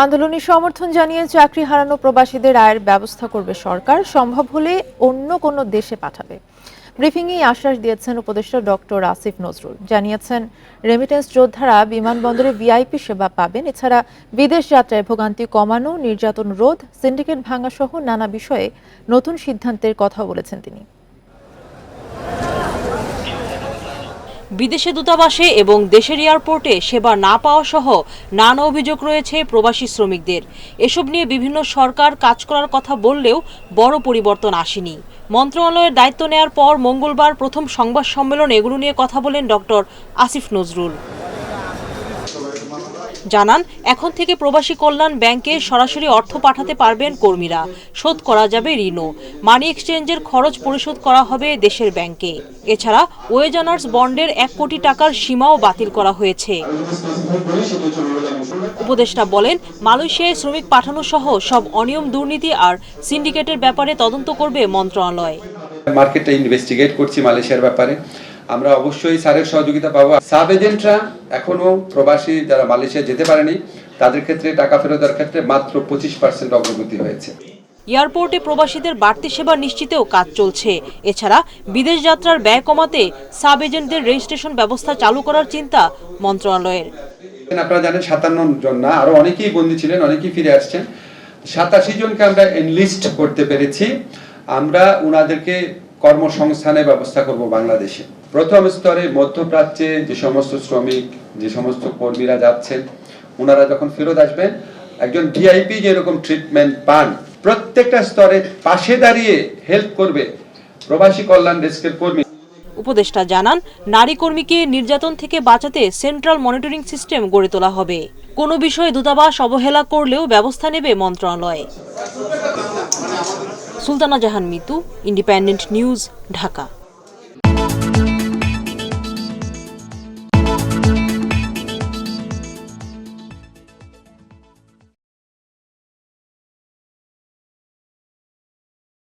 আন্দোলনে সমর্থন জানিয়ে চাকরি হারানো প্রবাসীদের আয়ের ব্যবস্থা করবে সরকার, সম্ভব হলে অন্য কোনো দেশে পাঠাবে। ব্রিফিংয়ে আশ্বাস দিয়েছেন উপদেষ্টা ডক্টর আসিফ নজরুল। জানিয়েছেন রেমিটেন্স যোদ্ধারা বিমানবন্দরে ভিআইপি সেবা পাবেন। এছাড়া বিদেশ যাত্রায় ভোগান্তি কমানো, নির্যাতন রোধ, সিন্ডিকেট ভাঙা সহ নানা বিষয়ে নতুন সিদ্ধান্তের কথা বলেছেন তিনি। বিদেশে দূতাবাসে এবং দেশের এয়ারপোর্টে সেবা না পাওয়া সহ নানা অভিযোগ রয়েছে প্রবাসী শ্রমিকদের। এসব নিয়ে বিভিন্ন সরকার কাজ করার কথা বললেও বড় পরিবর্তন আসেনি। মন্ত্রণালয়ের দায়িত্ব নেয়ার পর মঙ্গলবার প্রথম সংবাদ সম্মেলনে এগুলো নিয়ে কথা বলেন ডক্টর আসিফ নজরুল। জানান, এখন থেকে প্রবাসী কল্যাণ ব্যাংকে সরাসরি অর্থ পাঠাতে পারবেন কর্মীরা, শোধ করা যাবে ঋণও। মানি এক্সচেঞ্জের খরচ পরিশোধ করা হবে দেশের ব্যাংকে। এছাড়া ওয়েজ আর্নার্স বন্ডের 1 কোটি টাকার সীমাও বাতিল করা হয়েছে। উপদেষ্টা বলেন, মালয়েশিয়ায় শ্রমিক পাঠানো সহ সব অনিয়ম, দুর্নীতি আর সিন্ডিকেটের ব্যাপারে তদন্ত করবে মন্ত্রণালয়। মার্কেটটা ইনভেস্টিগেট করছি মালয়েশিয়ার ব্যাপারে। আমরা অবশ্যই স্যারের সহযোগিতা পাবো। সাব এজেন্টরা এখনো প্রবাসী যারা মালয়েশিয়া যেতে পারেনি তাদের ক্ষেত্রে টাকা ফেরতের ক্ষেত্রে মাত্র 25% অগ্রগতি হয়েছে। এয়ারপোর্টে প্রবাসীদের বাড়তি সেবা নিশ্চিতেও কাজ চলছে। এছাড়া বিদেশ যাত্রার ব্যয় কমাতে সাব এজেন্টদের রেজিস্ট্রেশন ব্যবস্থা চালু করার চিন্তা মন্ত্রণালয়ের। আপনারা জানেন 57 জন না, আরো অনেকেই বন্দী ছিলেন, অনেকেই ফিরে আসছেন। 87 জনকে আমরা এনলিস্ট করতে পেরেছি। আমরা ওনাদেরকে কর্মসংস্থানের ব্যবস্থা করব বাংলাদেশে। প্রথম স্তরে মধ্যপ্রাচ্যে যে সমস্ত শ্রমিক, যে সমস্ত কর্মীরা যাচ্ছেন, ওনারা যখন ফেরত আসবেন একজন ভিআইপি যেরকম ট্রিটমেন্ট পান, প্রত্যেকটা স্তরে পাশে দাঁড়িয়ে হেল্প করবে প্রবাসী কল্যাণ ডেস্কের কর্মী। উপদেষ্টা জানান, নারী কর্মীকে নির্যাতন থেকে বাঁচাতে সেন্ট্রাল মনিটরিং সিস্টেম গড়ে তোলা হবে। কোনো বিষয়ে দূতাবাস অবহেলা করলেও ব্যবস্থা নেবে মন্ত্রণালয়। সুলতানা জাহান মিতু, ইন্ডিপেন্ডেন্ট নিউজ, ঢাকা।